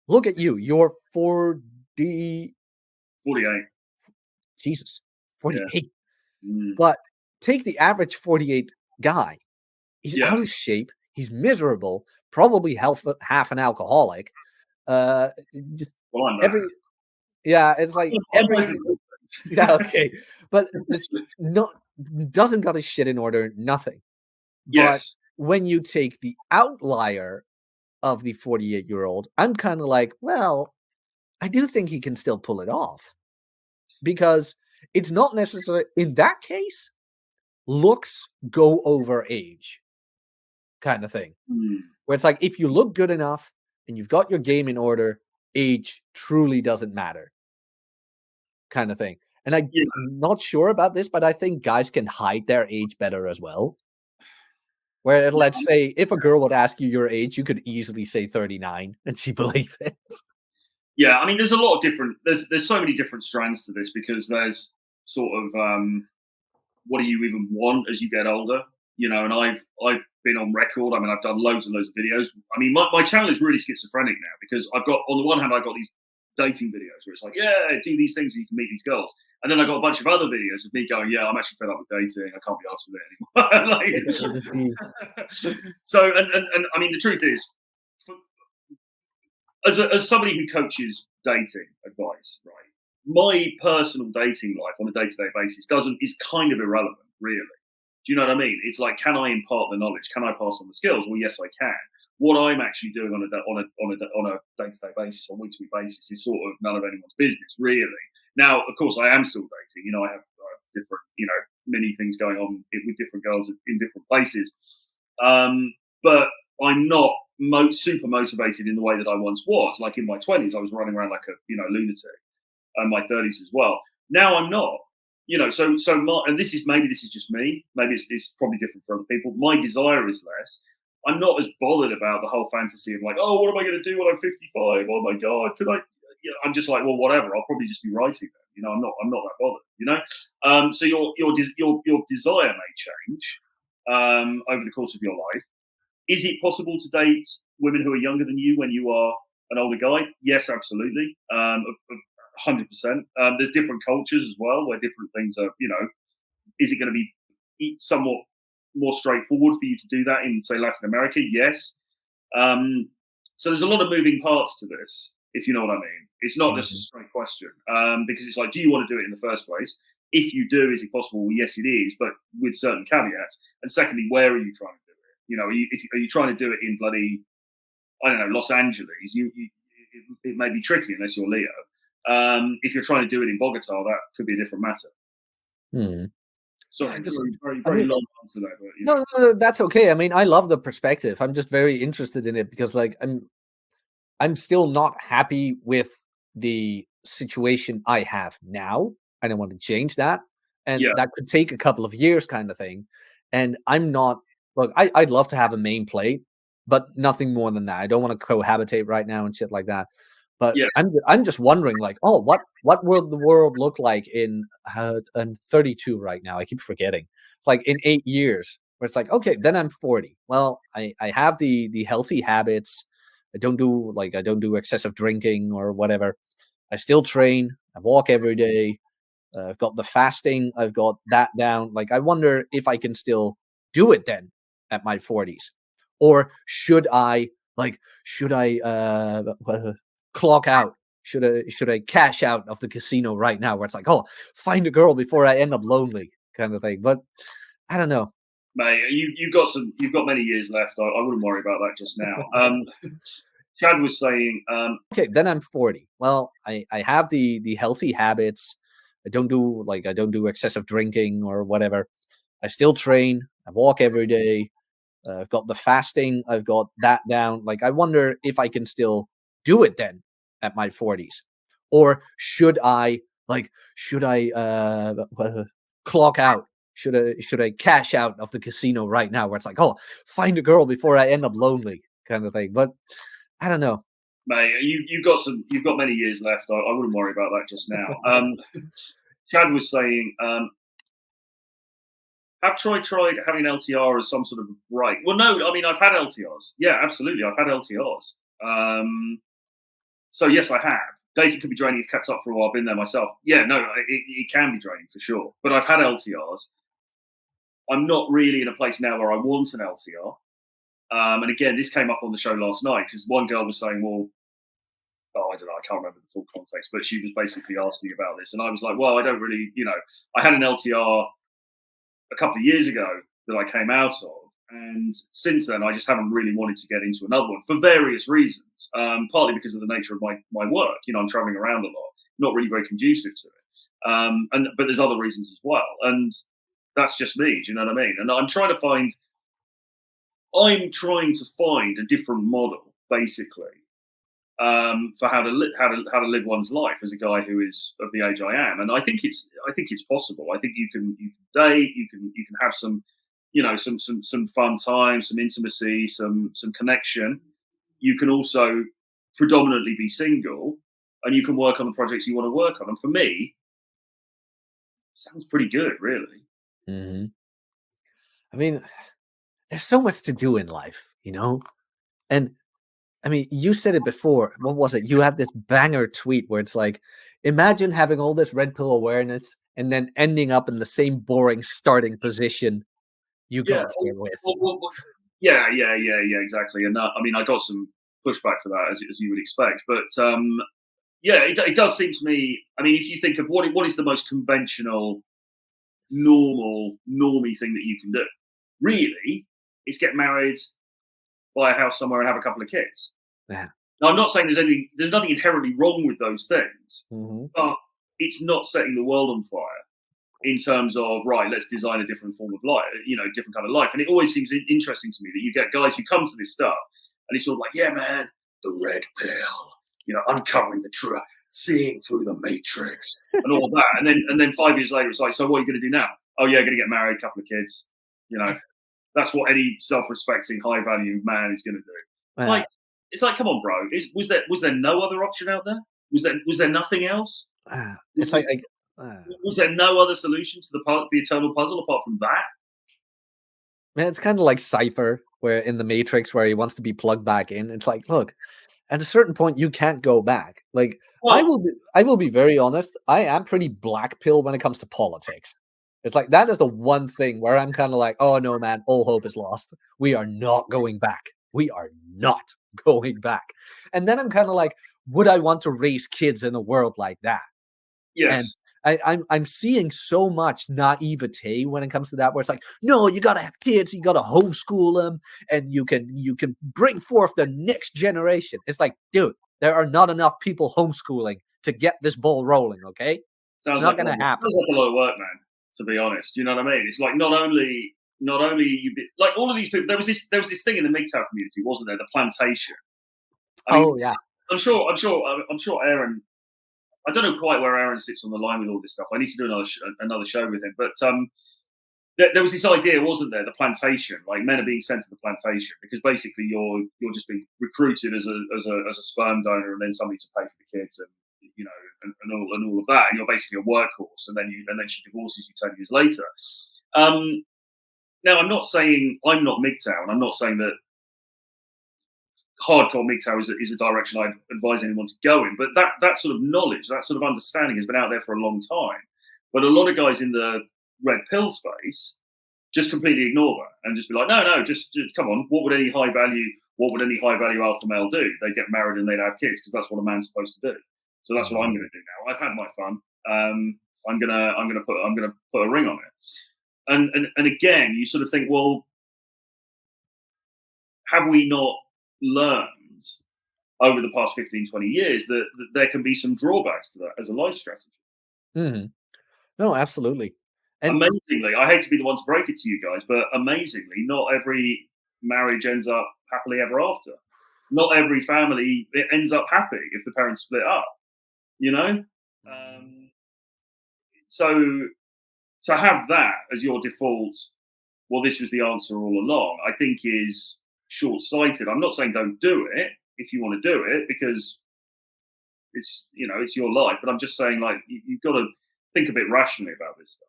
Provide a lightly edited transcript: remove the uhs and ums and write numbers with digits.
look at you. You're 40. 48. Jesus, 48. Yeah. But take the average 48 guy. He's Yeah. out of shape. He's miserable. Probably half an alcoholic. Just Well, I'm every that. yeah, it's like every yeah, okay, but this not doesn't got his shit in order. Nothing. But Yes. when you take the outlier of the 48-year-old, I'm kind of like, well, I do think he can still pull it off because it's not necessarily in that case. Looks go over age, kind of thing. Where it's like if you look good enough and you've got your game in order, age truly doesn't matter, kind of thing. And I'm not sure about this, but I think guys can hide their age better as well. Where let's say if a girl would ask you your age, you could easily say 39 and she believe it. Yeah, I mean, there's a lot of different. There's so many different strands to this because there's sort of what do you even want as you get older, And I've been on record. I mean, I've done loads and loads of videos. I mean, my channel is really schizophrenic now because I've got on the one hand I've got these dating videos where it's like, yeah, do these things so you can meet these girls, and then I got a bunch of other videos of me going, yeah, I'm actually fed up with dating. I can't be asked with it anymore. So, and I mean, the truth is, as somebody who coaches dating advice, right? My personal dating life on a day-to-day basis is kind of irrelevant, really. Do you know what I mean? It's like, can I impart the knowledge? Can I pass on the skills? Well, yes, I can. What I'm actually doing on a day-to-day basis, on a week-to-week basis, is sort of none of anyone's business, really. Now, of course, I am still dating. I have different, many things going on with different girls in different places. But I'm not super motivated in the way that I once was. Like in my 20s, I was running around like a lunatic, and my 30s as well. Now I'm not. And this is just me. Maybe it's probably different for other people. My desire is less. I'm not as bothered about the whole fantasy of like, oh, what am I going to do when I'm 55? Oh my god, could I? I'm just like, well, whatever. I'll probably just be writing them. I'm not that bothered. So your desire may change over the course of your life. Is it possible to date women who are younger than you when you are an older guy? Yes, absolutely. 100%. There's different cultures as well where different things are, is it going to be somewhat more straightforward for you to do that in, say, Latin America? Yes. So there's a lot of moving parts to this, if you know what I mean. It's not just a straight question because it's like, do you want to do it in the first place? If you do, is it possible? Well, yes, it is, but with certain caveats. And secondly, where are you trying to do it? Are you trying to do it in bloody, I don't know, Los Angeles? It may be tricky unless you're Leo. If you're trying to do it in Bogota, that could be a different matter. Sorry, very long answer there. But, no, that's okay. I mean, I love the perspective. I'm just very interested in it because, like, I'm still not happy with the situation I have now. I don't want to change that, and that could take a couple of years, kind of thing. And I'm not. Look, I'd love to have a main plate, but nothing more than that. I don't want to cohabitate right now and shit like that. But I'm just wondering, like, oh, what will the world look like in? I'm 32 right now. I keep forgetting. It's like in 8 years, where it's like, okay, then I'm 40. Well, I have the healthy habits. I don't do excessive drinking or whatever. I still train. I walk every day. I've got the fasting. I've got that down. Like, I wonder if I can still do it then at my 40s, or should I clock out? Should I cash out of the casino right now? Where it's like, oh, find a girl before I end up lonely, kind of thing. But I don't know. Mate, you've got many years left. I wouldn't worry about that just now. Chad was saying, okay, then I'm 40. Well, I have the healthy habits. I don't do excessive drinking or whatever. I still train. I walk every day. I've got the fasting. I've got that down. Like, I wonder if I can still do it then at my 40s, or should I clock out? Should I cash out of the casino right now? Where it's like, oh, find a girl before I end up lonely, kind of thing. But I don't know. Mate, you've got many years left. I wouldn't worry about that just now. Chad was saying, have tried having LTR as some sort of a break? Well, no, I mean, I've had LTRs. Yeah, absolutely. I've had LTRs. So yes, I have. Dating can be draining if kept up for a while. I've been there myself. Yeah, no, it can be draining for sure. But I've had LTRs. I'm not really in a place now where I want an LTR. And again, this came up on the show last night because one girl was saying, well, I don't know, I can't remember the full context, but she was basically asking about this. And I was like, well, I don't really, I had an LTR a couple of years ago that I came out of. And since then, I just haven't really wanted to get into another one for various reasons. Partly because of the nature of my work. I'm traveling around a lot, not really very conducive to it. But there's other reasons as well. And that's just me. Do you know what I mean? And I'm trying to find a different model, basically, for how to live one's life as a guy who is of the age I am. And I think it's possible. I think you can date, you can have some some fun time, some intimacy, some connection. You can also predominantly be single, and you can work on the projects you want to work on. And for me, sounds pretty good, really. Mm-hmm. I mean, there's so much to do in life, and I mean, you said it before. What was it? You have this banger tweet where it's like, imagine having all this red pill awareness and then ending up in the same boring starting position you Yeah, got here with. yeah, exactly. And I mean, I got some pushback for that, as you would expect. But yeah, it does seem to me. I mean, if you think of what is the most conventional, normie thing that you can do, really, it's get married, buy a house somewhere, and have a couple of kids. Yeah. Now, I'm not saying there's nothing inherently wrong with those things, Mm-hmm. but it's not setting the world on fire in terms of, right, let's design a different form of life, different kind of life. And it always seems interesting to me that you get guys who come to this stuff and it's sort of like, yeah, man, the red pill, uncovering the truth, seeing through the matrix and all that. And then 5 years later, it's like, so what are you going to do now? Oh yeah, going to get married, couple of kids. That's what any self-respecting, high-value man is going to do. It's like, come on, bro. Was there no other option out there? Was there nothing else? Was there no other solution to the eternal puzzle apart from that? Man, it's kind of like Cypher, where in the Matrix, where he wants to be plugged back in. It's like, look, at a certain point, you can't go back. Like, I will be very honest. I am pretty black pill when it comes to politics. It's like that is the one thing where I'm kind of like, oh no, man, all hope is lost. We are not going back. We are not going back. And then I'm kind of like, would I want to raise kids in a world like that? Yes. And I'm seeing so much naivete when it comes to that, where it's like, no, you gotta have kids, you gotta homeschool them, and you can bring forth the next generation. It's like, dude, there are not enough people homeschooling to get this ball rolling. Okay, Sounds it's not like gonna happen. Sounds like a lot of work, man. To be honest, you know what I mean? It's like not only like all of these people. There was this thing in the MGTOW community, wasn't there? The plantation. Yeah. I'm sure Aaron. I don't know quite where Aaron sits on the line with all this stuff. I need to do another show with him. But there was this idea, wasn't there? The plantation, like men are being sent to the plantation because basically you're just being recruited as a sperm donor and then somebody to pay for the kids and and all of that. And you're basically a workhorse, and then she divorces you 10 years later. Now I'm not saying I'm not MGTOW, and I'm not saying that hardcore MGTOW is a direction I'd advise anyone to go in. But that sort of knowledge, that sort of understanding has been out there for a long time. But a lot of guys in the red pill space just completely ignore that and just be like, no, just come on. What would any high value alpha male do? They'd get married and they'd have kids because that's what a man's supposed to do. So that's what I'm going to do now. I've had my fun. I'm gonna put a ring on it. And again, you sort of think, well, have we not learned over the past 15, 20 years that there can be some drawbacks to that as a life strategy? Mm-hmm. No, absolutely. And amazingly, I hate to be the one to break it to you guys, but amazingly, not every marriage ends up happily ever after. Not every family ends up happy if the parents split up, So to have that as your default, well, this was the answer all along, I think is short-sighted. I'm not saying don't do it if you want to do it because it's your life, but I'm just saying, like, you've got to think a bit rationally about this stuff.